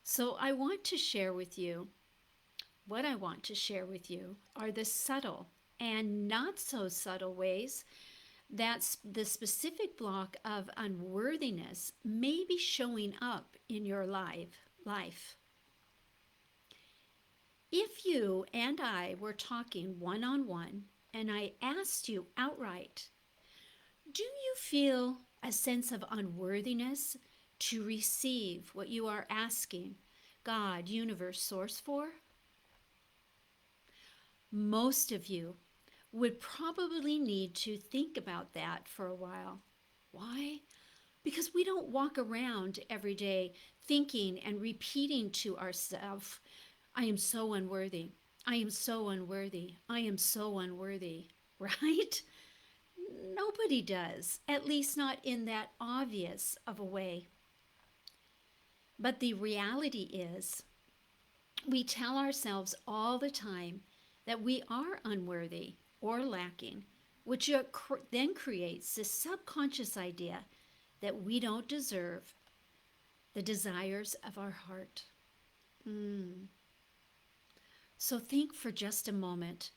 So, what I want to share with you are the subtle and not so subtle ways that the specific block of unworthiness may be showing up in your life. If you and I were talking one on one and I asked you outright, do you feel a sense of unworthiness to receive what you are asking God, universe, source for? Most of you would probably need to think about that for a while. Why? Because we don't walk around every day thinking and repeating to ourselves, I am so unworthy. I am so unworthy. I am so unworthy. Right? Nobody does, at least not in that obvious of a way. But the reality is, we tell ourselves all the time that we are unworthy or lacking, which then creates this subconscious idea that we don't deserve the desires of our heart. So think for just a moment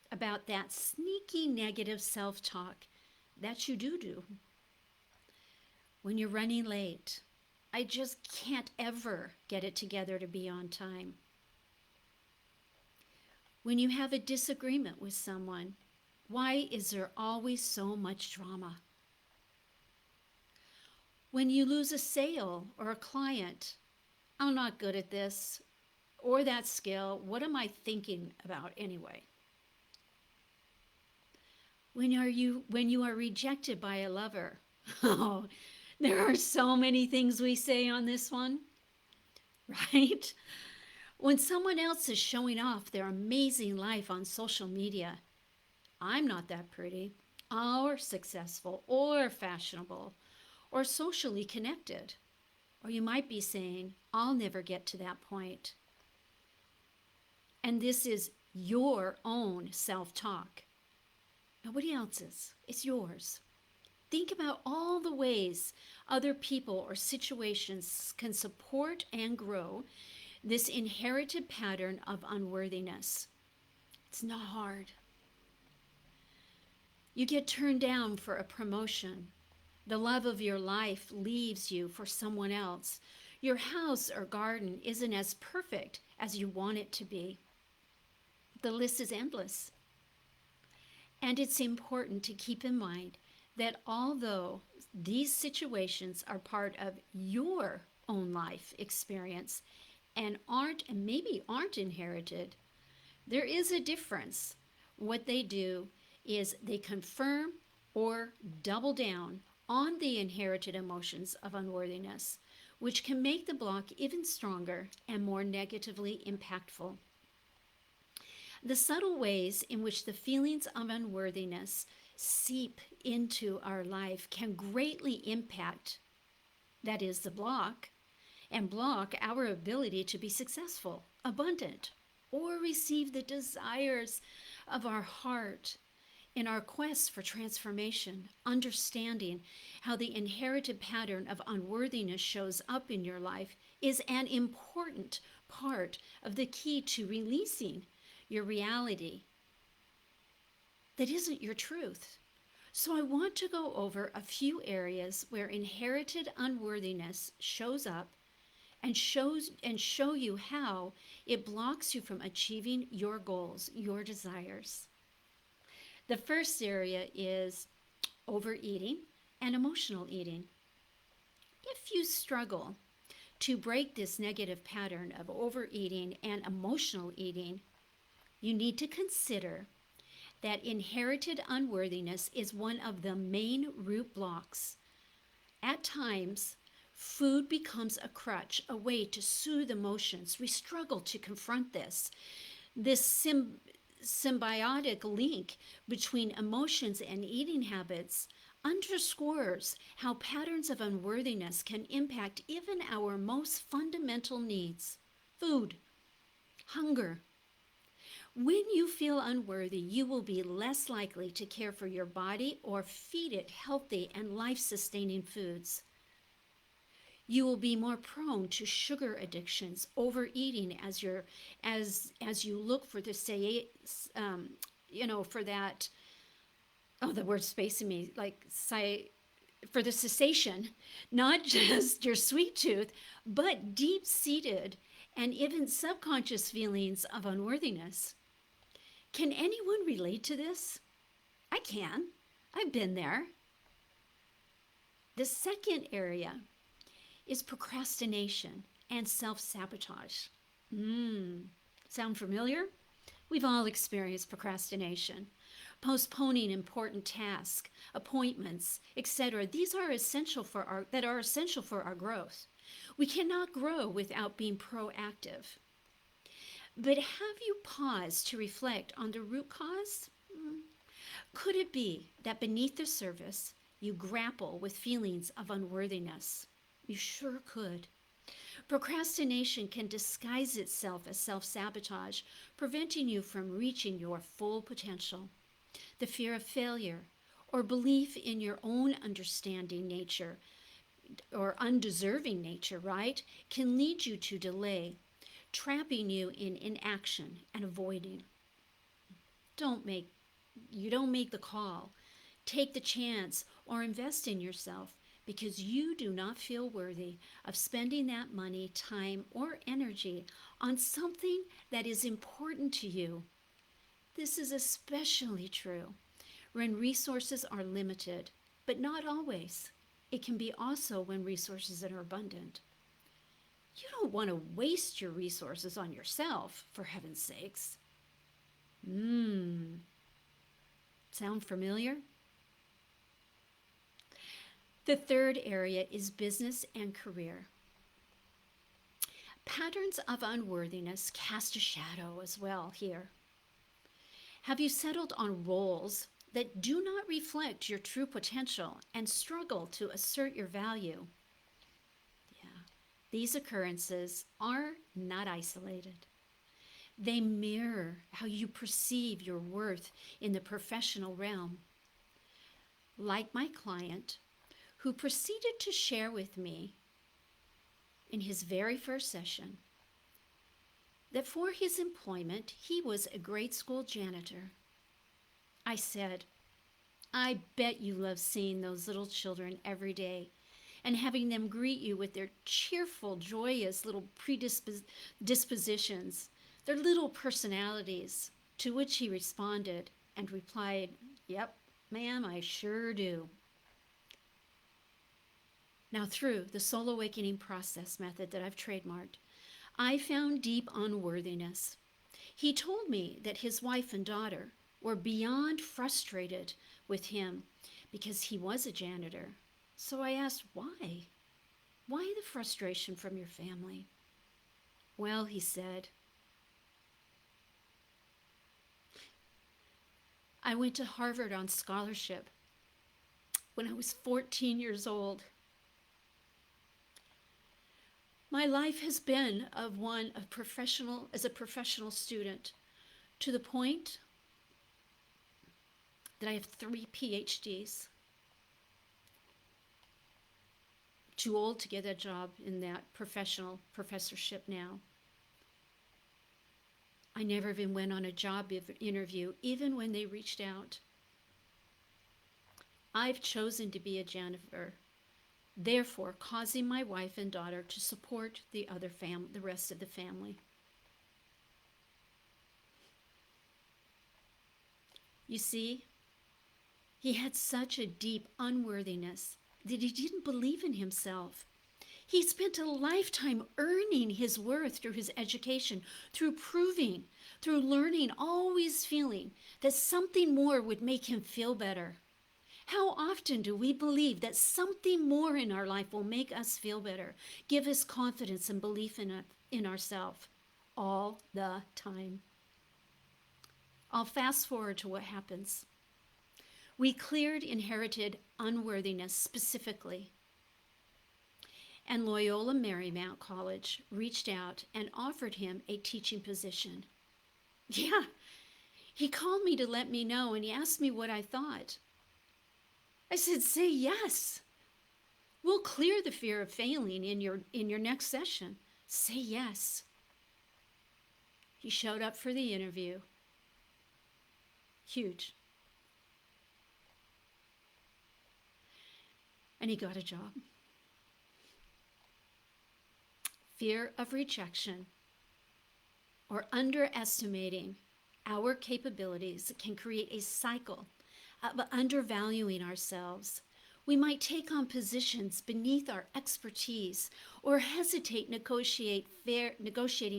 about that sneaky negative self talk that you do. When you're running late, I just can't ever get it together to be on time. When you have a disagreement with someone, why is there always so much drama? When you lose a sale or a client, I'm not good at this or that skill. What am I thinking about anyway? When you are rejected by a lover, oh, there are so many things we say on this one, right? When someone else is showing off their amazing life on social media, I'm not that pretty, or successful, or fashionable, or socially connected. Or you might be saying, I'll never get to that point. And this is your own self talk. Nobody else's, it's yours. Think about all the ways other people or situations can support and grow this inherited pattern of unworthiness. It's not hard. You get turned down for a promotion. The love of your life leaves you for someone else. Your house or garden isn't as perfect as you want it to be. The list is endless. And it's important to keep in mind that although these situations are part of your own life experience and maybe aren't inherited, there is a difference. What they do is they confirm or double down on the inherited emotions of unworthiness, which can make the block even stronger and more negatively impactful. The subtle ways in which the feelings of unworthiness seep into our life can greatly impact, that is, the block, and block our ability to be successful, abundant, or receive the desires of our heart in our quest for transformation. Understanding how the inherited pattern of unworthiness shows up in your life is an important part of the key to releasing your reality that isn't your truth. So I want to go over a few areas where inherited unworthiness shows up and show you how it blocks you from achieving your goals, your desires. The first area is overeating and emotional eating. If you struggle to break this negative pattern of overeating and emotional eating, you need to consider that inherited unworthiness is one of the main root blocks. At times, food becomes a crutch, a way to soothe emotions. We struggle to confront this. This symbiotic link between emotions and eating habits underscores how patterns of unworthiness can impact even our most fundamental needs: food, hunger. When you feel unworthy, you will be less likely to care for your body or feed it healthy and life-sustaining foods. You will be more prone to sugar addictions, overeating as you look for the for that. Oh, the word's spacing me. For the cessation, not just your sweet tooth, but deep-seated and even subconscious feelings of unworthiness. Can anyone relate to this? I can. I've been there. The second area is procrastination and self-sabotage. Sound familiar? We've all experienced procrastination, postponing important tasks, appointments, etc. These are essential for our growth. We cannot grow without being proactive. But have you paused to reflect on the root cause? Could it be that beneath the surface, you grapple with feelings of unworthiness? You sure could. Procrastination can disguise itself as self-sabotage, preventing you from reaching your full potential. The fear of failure or belief in your own understanding nature or undeserving nature, right, can lead you to delay, trapping you in inaction and avoiding. You don't make the call, take the chance, or invest in yourself because you do not feel worthy of spending that money, time, or energy on something that is important to you. This is especially true when resources are limited, but not always. It can be also when resources are abundant. You don't want to waste your resources on yourself, for heaven's sakes. Sound familiar? The third area is business and career. Patterns of unworthiness cast a shadow as well here. Have you settled on roles that do not reflect your true potential and struggle to assert your value? Yeah, these occurrences are not isolated. They mirror how you perceive your worth in the professional realm. Like my client, who proceeded to share with me in his very first session that for his employment, he was a grade school janitor. I said, I bet you love seeing those little children every day and having them greet you with their cheerful, joyous little predispositions, their little personalities, to which he responded and replied, yep, ma'am, I sure do. Now, through the soul awakening process method that I've trademarked, I found deep unworthiness. He told me that his wife and daughter were beyond frustrated with him because he was a janitor. So I asked, why? Why the frustration from your family? Well, he said, I went to Harvard on scholarship when I was 14 years old. My life has been as a professional student, to the point that I have 3 PhDs. Too old to get a job in that professional professorship now. I never even went on a job interview, even when they reached out. I've chosen to be a janitor, therefore causing my wife and daughter to support the rest of the family. You see, he had such a deep unworthiness that he didn't believe in himself. He spent a lifetime earning his worth through his education, through proving, through learning, always feeling that something more would make him feel better. How often do we believe that something more in our life will make us feel better, give us confidence and belief in ourselves? All the time. I'll fast forward to what happens. We cleared inherited unworthiness specifically, and Loyola Marymount College reached out and offered him a teaching position. Yeah, he called me to let me know, and he asked me what I thought. I said, say yes. We'll clear the fear of failing in your next session. Say yes. He showed up for the interview. Huge. And he got a job. Fear of rejection or underestimating our capabilities can create a cycle of undervaluing ourselves. We might take on positions beneath our expertise or hesitate negotiating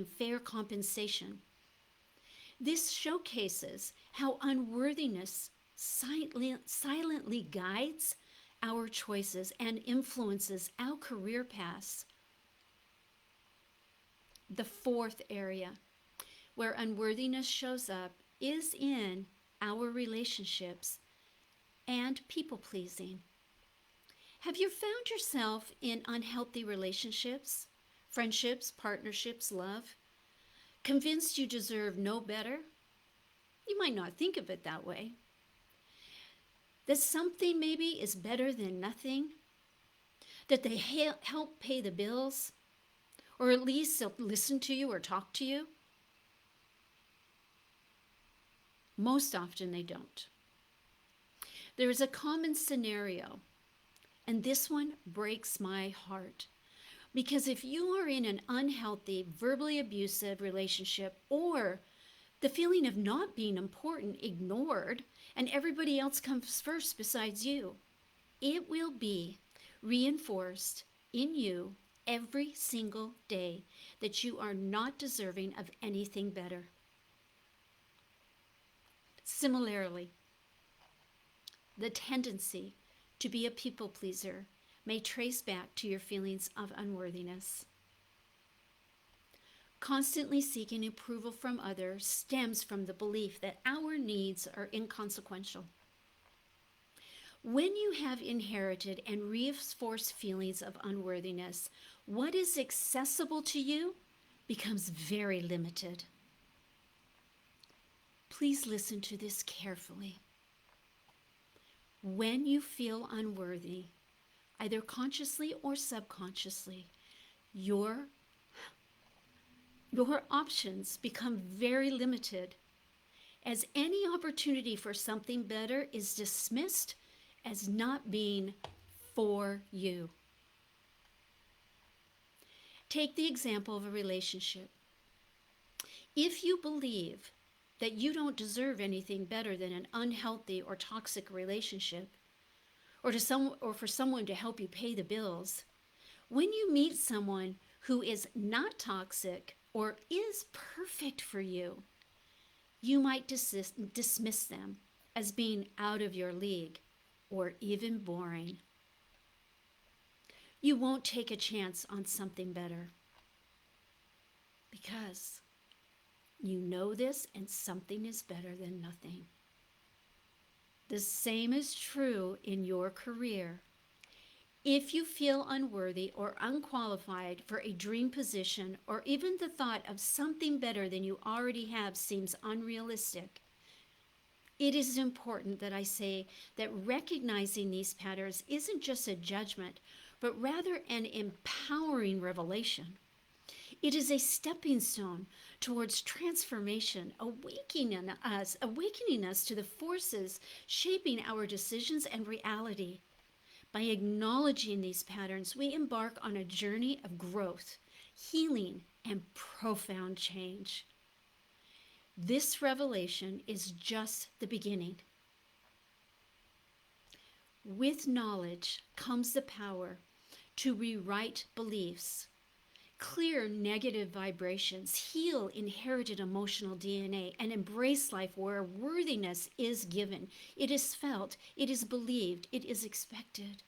fair compensation. This showcases how unworthiness silently guides our choices and influences our career paths. The fourth area where unworthiness shows up is in our relationships and people pleasing. Have you found yourself in unhealthy relationships, friendships, partnerships, love, convinced you deserve no better? You might not think of it that way. That something maybe is better than nothing, that they help pay the bills, or at least they'll listen to you or talk to you. Most often they don't. There is a common scenario, and this one breaks my heart. Because if you are in an unhealthy, verbally abusive relationship, or the feeling of not being important, ignored, and everybody else comes first besides you, it will be reinforced in you every single day that you are not deserving of anything better. Similarly, the tendency to be a people pleaser may trace back to your feelings of unworthiness. Constantly seeking approval from others stems from the belief that our needs are inconsequential. When you have inherited and reinforced feelings of unworthiness, what is accessible to you becomes very limited. Please listen to this carefully. When you feel unworthy, either consciously or subconsciously, your options become very limited, as any opportunity for something better is dismissed as not being for you. Take the example of a relationship. If you believe that you don't deserve anything better than an unhealthy or toxic relationship, or for someone to help you pay the bills, when you meet someone who is not toxic or is perfect for you, you might dismiss them as being out of your league or even boring. You won't take a chance on something better because you know this, and something is better than nothing. The same is true in your career. If you feel unworthy or unqualified for a dream position, or even the thought of something better than you already have seems unrealistic, it is important that I say that recognizing these patterns isn't just a judgment, but rather an empowering revelation. It is a stepping stone towards transformation, awakening us to the forces shaping our decisions and reality. By acknowledging these patterns, we embark on a journey of growth, healing, and profound change. This revelation is just the beginning. With knowledge comes the power to rewrite beliefs, clear negative vibrations, heal inherited emotional DNA, and embrace life where worthiness is given, it is felt, it is believed, it is expected.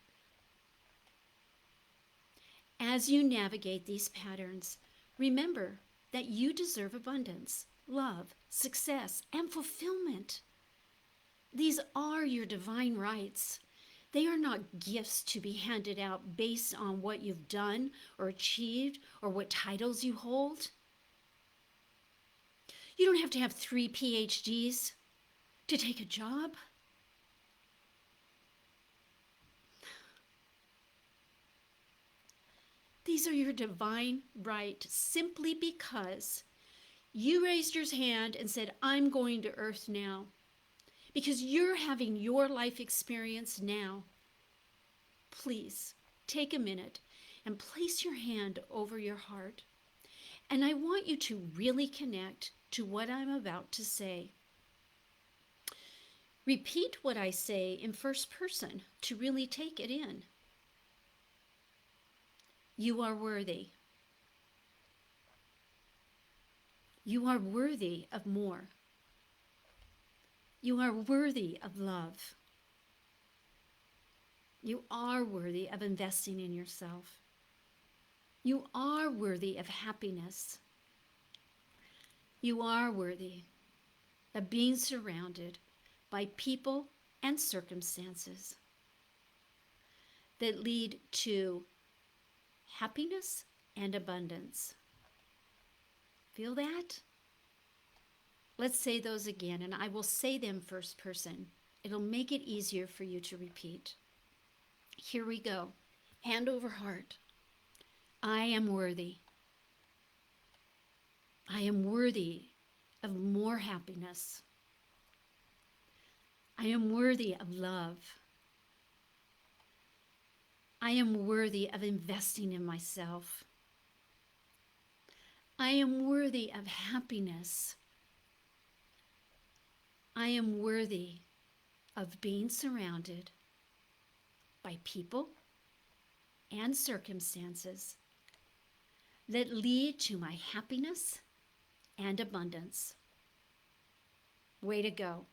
As you navigate these patterns, remember that you deserve abundance, love, success, and fulfillment. These are your divine rights. They are not gifts to be handed out based on what you've done or achieved or what titles you hold. You don't have to have 3 PhDs to take a job. These are your divine right simply because you raised your hand and said, I'm going to earth now. Because you're having your life experience now. Please take a minute and place your hand over your heart. And I want you to really connect to what I'm about to say. Repeat what I say in first person to really take it in. You are worthy. You are worthy of more. You are worthy of love. You are worthy of investing in yourself. You are worthy of happiness. You are worthy of being surrounded by people and circumstances that lead to happiness and abundance. Feel that? Let's say those again, and I will say them first person. It'll make it easier for you to repeat. Here we go. Hand over heart. I am worthy. I am worthy of more happiness. I am worthy of love. I am worthy of investing in myself. I am worthy of happiness. I am worthy of being surrounded by people and circumstances that lead to my happiness and abundance. Way to go.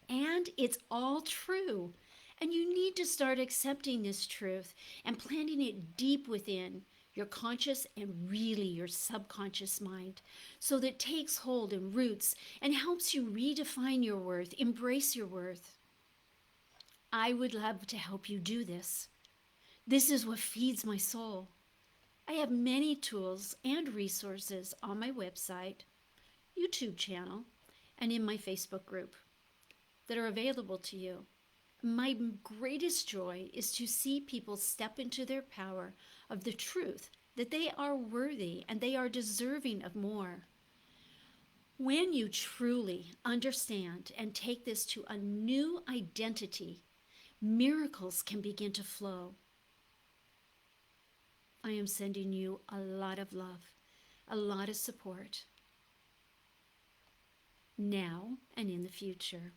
And it's all true. And you need to start accepting this truth and planting it deep within your conscious and really your subconscious mind so that it takes hold and roots and helps you redefine your worth, embrace your worth. I would love to help you do this. This is what feeds my soul. I have many tools and resources on my website, YouTube channel, and in my Facebook group that are available to you. My greatest joy is to see people step into their power of the truth that they are worthy and they are deserving of more. When you truly understand and take this to a new identity, miracles can begin to flow. I am sending you a lot of love, a lot of support, now and in the future.